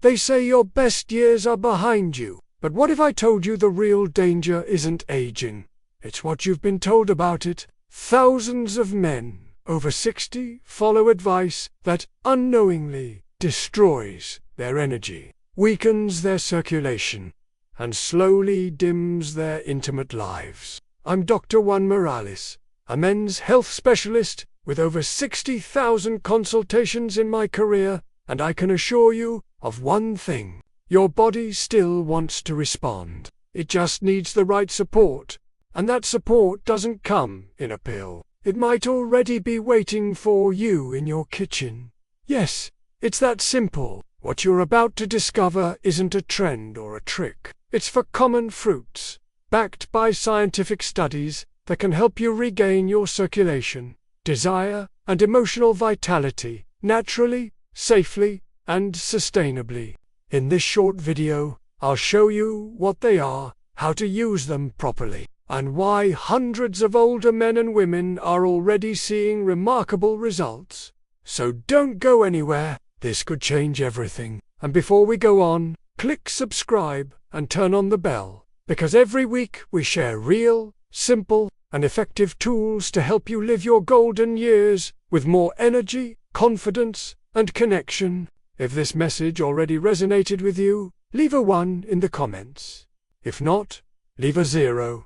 They say your best years are behind you. But what if I told you the real danger isn't aging? It's what you've been told about it. Thousands of men over 60 follow advice that unknowingly destroys their energy, weakens their circulation, and slowly dims their intimate lives. I'm Dr. Juan Morales, a men's health specialist with over 60,000 consultations in my career, and I can assure you of one thing. Your body still wants to respond. It just needs the right support, and that support doesn't come in a pill. It might already be waiting for you in your kitchen. Yes, it's that simple. What you're about to discover isn't a trend or a trick. It's for common fruits, backed by scientific studies that can help you regain your circulation, desire, and emotional vitality, naturally, safely, and sustainably. In this short video, I'll show you what they are, how to use them properly, and why hundreds of older men and women are already seeing remarkable results. So don't go anywhere. This could change everything. And before we go on, click subscribe and turn on the bell, because every week we share real, simple, and effective tools to help you live your golden years with more energy, confidence, and connection. If this message already resonated with you, leave a 1 in the comments. If not, leave a 0.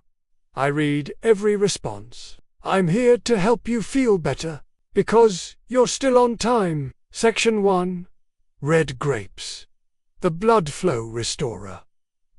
I read every response. I'm here to help you feel better, because you're still on time. Section 1. Red grapes. The blood flow restorer.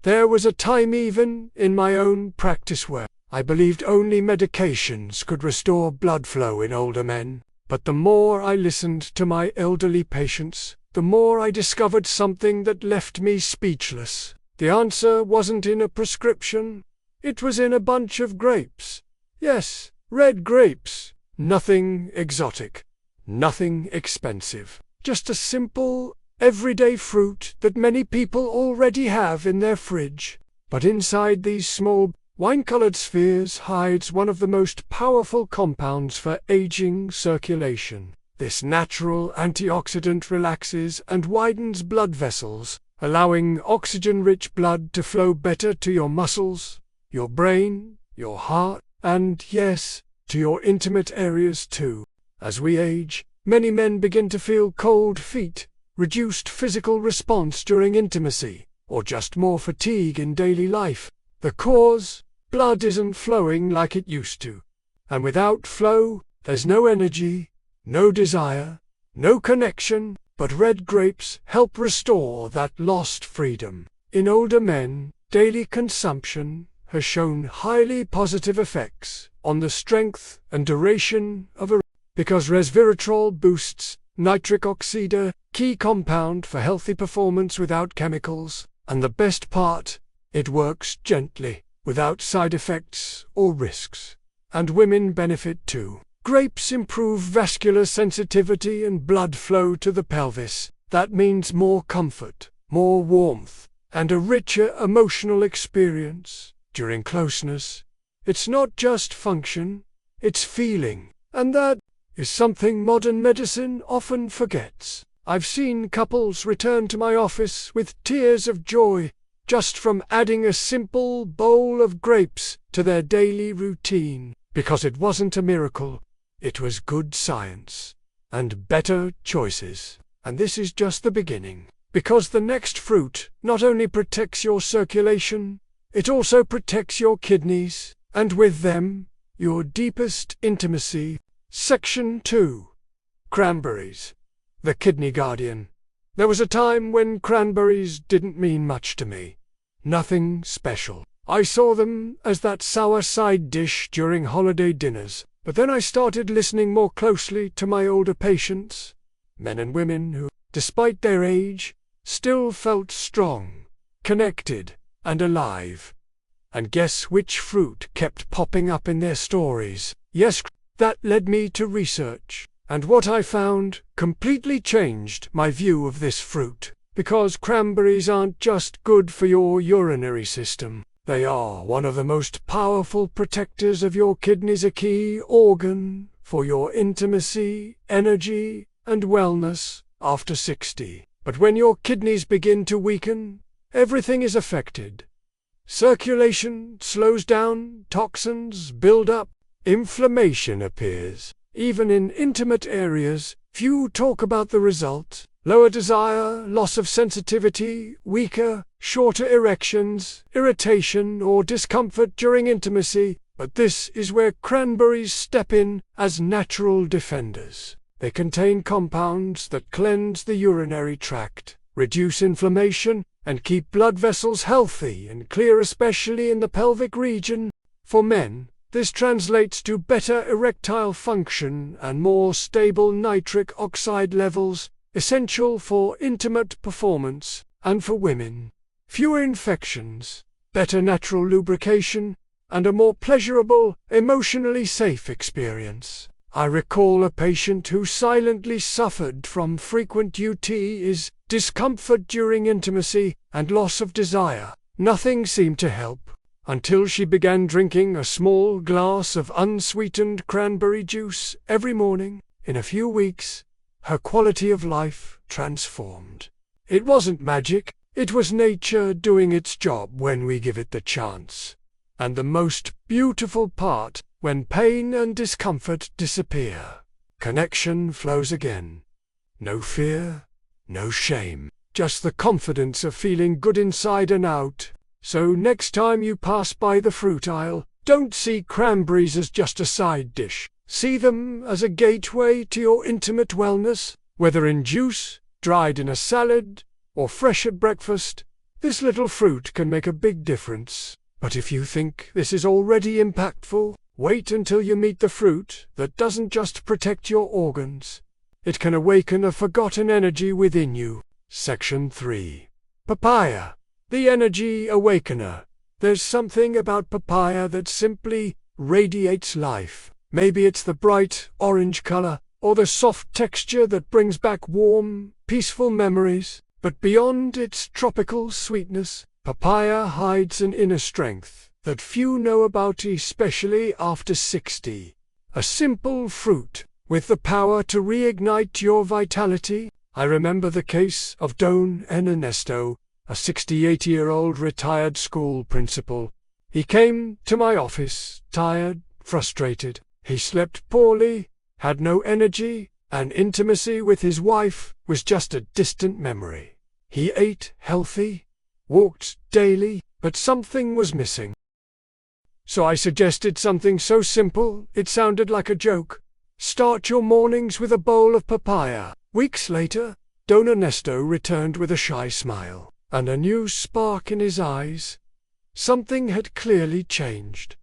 There was a time even in my own practice where I believed only medications could restore blood flow in older men. But the more I listened to my elderly patients, the more I discovered something that left me speechless. The answer wasn't in a prescription. It was in a bunch of grapes. Yes, red grapes. Nothing exotic. Nothing expensive. Just a simple, everyday fruit that many people already have in their fridge. But inside these small, wine-colored spheres hides one of the most powerful compounds for aging circulation. This natural antioxidant relaxes and widens blood vessels, allowing oxygen-rich blood to flow better to your muscles, your brain, your heart, and, yes, to your intimate areas too. As we age, many men begin to feel cold feet, reduced physical response during intimacy, or just more fatigue in daily life. The cause? Blood isn't flowing like it used to. And without flow, there's no energy, no desire, no connection. But red grapes help restore that lost freedom. In older men, daily consumption has shown highly positive effects on the strength and duration of a because resveratrol boosts nitric oxide, a key compound for healthy performance without chemicals. And the best part, it works gently, without side effects or risks. And women benefit too. Grapes improve vascular sensitivity and blood flow to the pelvis. That means more comfort, more warmth, and a richer emotional experience during closeness. It's not just function, it's feeling. And that is something modern medicine often forgets. I've seen couples return to my office with tears of joy just from adding a simple bowl of grapes to their daily routine, because it wasn't a miracle. It was good science and better choices. And this is just the beginning, because the next fruit not only protects your circulation, it also protects your kidneys, and with them, your deepest intimacy. Section 2. Cranberries. The kidney guardian. There was a time when cranberries didn't mean much to me. Nothing special. I saw them as that sour side dish during holiday dinners. But then I started listening more closely to my older patients, men and women who, despite their age, still felt strong, connected, and alive. And guess which fruit kept popping up in their stories? Yes, that led me to research. And what I found completely changed my view of this fruit. Because cranberries aren't just good for your urinary system. They are one of the most powerful protectors of your kidneys, a key organ for your intimacy, energy, and wellness after 60. But when your kidneys begin to weaken, everything is affected. Circulation slows down, toxins build up, inflammation appears. Even in intimate areas, few talk about the result. Lower desire, loss of sensitivity, weaker, shorter erections, irritation or discomfort during intimacy. But this is where cranberries step in as natural defenders. They contain compounds that cleanse the urinary tract, reduce inflammation, and keep blood vessels healthy and clear, especially in the pelvic region. For men, this translates to better erectile function and more stable nitric oxide levels, essential for intimate performance. And for women, fewer infections, better natural lubrication, and a more pleasurable, emotionally safe experience. I recall a patient who silently suffered from frequent UTIs, discomfort during intimacy, and loss of desire. Nothing seemed to help, until she began drinking a small glass of unsweetened cranberry juice every morning. In a few weeks, her quality of life transformed. It wasn't magic, it was nature doing its job when we give it the chance. And the most beautiful part, when pain and discomfort disappear, connection flows again. No fear, no shame, just the confidence of feeling good inside and out. So next time you pass by the fruit aisle, don't see cranberries as just a side dish. See them as a gateway to your intimate wellness, whether in juice, dried in a salad, or fresh at breakfast. This little fruit can make a big difference. But if you think this is already impactful, wait until you meet the fruit that doesn't just protect your organs. It can awaken a forgotten energy within you. Section 3. Papaya, the energy awakener. There's something about papaya that simply radiates life. Maybe it's the bright orange color, or the soft texture that brings back warm, peaceful memories. But beyond its tropical sweetness, papaya hides an inner strength that few know about, especially after 60. A simple fruit with the power to reignite your vitality. I remember the case of Don Ernesto, a 68-year-old retired school principal. He came to my office, tired, frustrated. He slept poorly, had no energy, and intimacy with his wife was just a distant memory. He ate healthy, walked daily, but something was missing. So I suggested something so simple it sounded like a joke. Start your mornings with a bowl of papaya. Weeks later, Don Ernesto returned with a shy smile and a new spark in his eyes. Something had clearly changed.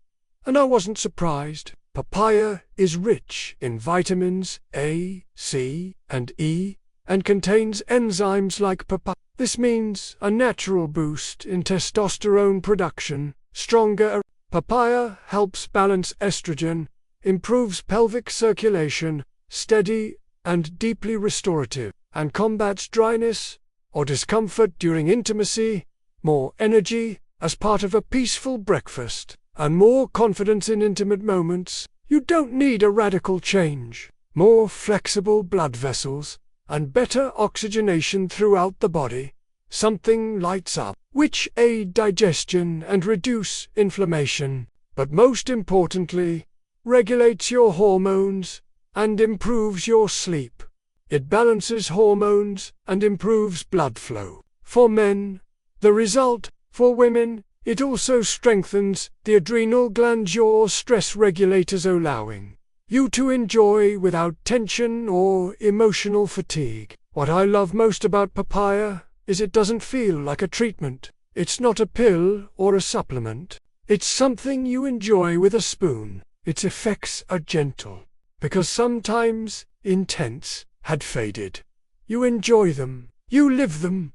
And I wasn't surprised. Papaya is rich in vitamins A, C, and E, and contains enzymes like papaya. This means a natural boost in testosterone production, stronger. Papaya helps balance estrogen, improves pelvic circulation, steady and deeply restorative, and combats dryness or discomfort during intimacy, more energy as part of a peaceful breakfast, and more confidence in intimate moments. You don't need a radical change. More flexible blood vessels, and better oxygenation throughout the body. Something lights up, which aid digestion and reduce inflammation, but most importantly, regulates your hormones and improves your sleep. It balances hormones and improves blood flow. For men, the result. For women, it also strengthens the adrenal glands, your stress regulators, allowing you to enjoy without tension or emotional fatigue. What I love most about papaya is it doesn't feel like a treatment. It's not a pill or a supplement. It's something you enjoy with a spoon. Its effects are gentle, because sometimes intense, had faded. You enjoy them. You live them.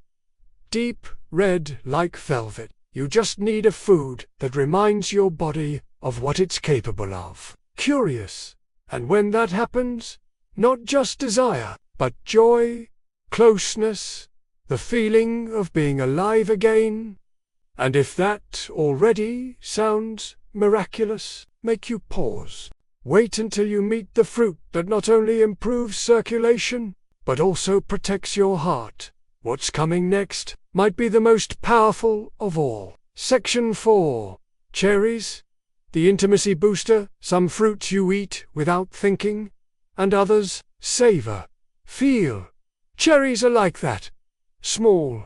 Deep red like velvet. You just need a food that reminds your body of what it's capable of. Curious. And when that happens, not just desire, but joy, closeness, the feeling of being alive again. And if that already sounds miraculous, make you pause. Wait until you meet the fruit that not only improves circulation, but also protects your heart. What's coming next might be the most powerful of all. Section 4. Cherries. The intimacy booster. Some fruits you eat without thinking, and others savor, feel. Cherries are like that. Small.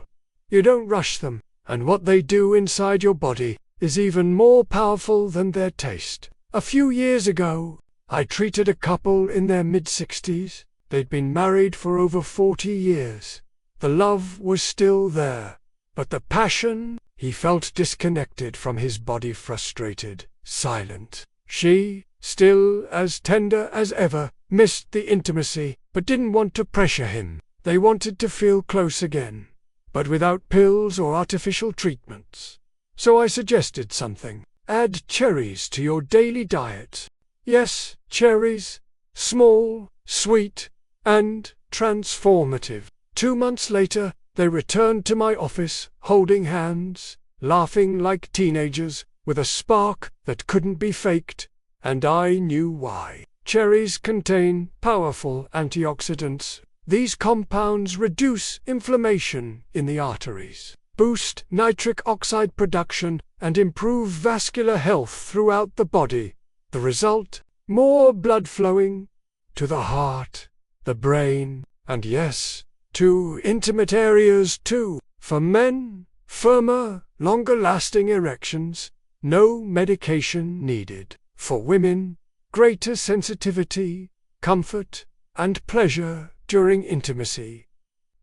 You don't rush them, and what they do inside your body is even more powerful than their taste. A few years ago, I treated a couple in their mid-60s. They'd been married for over 40 years. The love was still there, but the passion, he felt disconnected from his body, frustrated, silent. She, still as tender as ever, missed the intimacy, but didn't want to pressure him. They wanted to feel close again, but without pills or artificial treatments. So I suggested something. Add cherries to your daily diet. Yes, cherries. Small, sweet, and transformative. 2 months later, they returned to my office, holding hands, laughing like teenagers, with a spark that couldn't be faked, and I knew why. Cherries contain powerful antioxidants. These compounds reduce inflammation in the arteries, boost nitric oxide production, and improve vascular health throughout the body. The result? More blood flowing to the heart, the brain, and yes, to intimate areas too. For men, firmer, longer-lasting erections, no medication needed. For women, greater sensitivity, comfort, and pleasure during intimacy.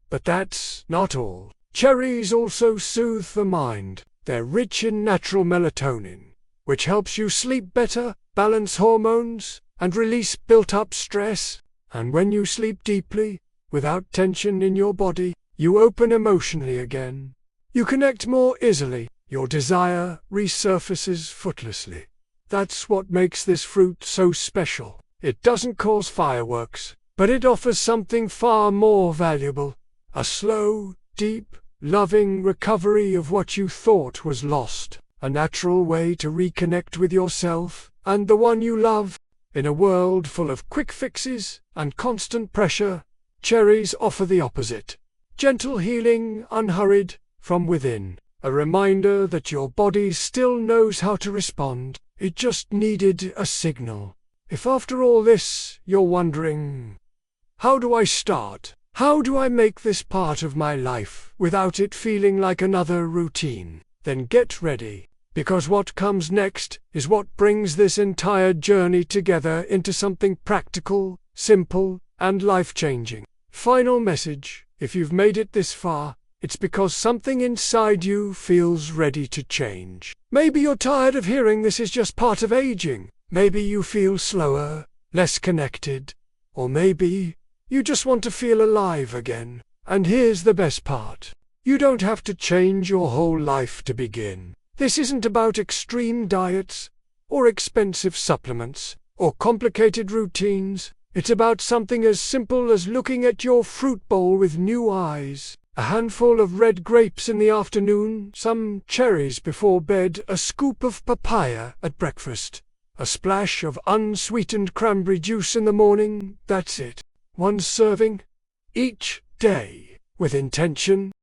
But that's not all. Cherries also soothe the mind. They're rich in natural melatonin, which helps you sleep better, balance hormones, and release built-up stress. And when you sleep deeply, without tension in your body, you open emotionally again. You connect more easily. Your desire resurfaces effortlessly. That's what makes this fruit so special. It doesn't cause fireworks, but it offers something far more valuable. A slow, deep, loving recovery of what you thought was lost. A natural way to reconnect with yourself and the one you love. In a world full of quick fixes and constant pressure, cherries offer the opposite. Gentle healing, unhurried, from within. A reminder that your body still knows how to respond. It just needed a signal. If after all this you're wondering, how do I start? How do I make this part of my life without it feeling like another routine? Then get ready, because what comes next is what brings this entire journey together into something practical, simple, and life-changing. Final message: if you've made it this far, it's because something inside you feels ready to change. Maybe you're tired of hearing this is just part of aging. Maybe you feel slower, less connected. Or maybe you just want to feel alive again. And here's the best part. You don't have to change your whole life to begin. This isn't about extreme diets, or expensive supplements, or complicated routines. It's about something as simple as looking at your fruit bowl with new eyes. A handful of red grapes in the afternoon, some cherries before bed, a scoop of papaya at breakfast, a splash of unsweetened cranberry juice in the morning. That's it. One serving each day, with intention,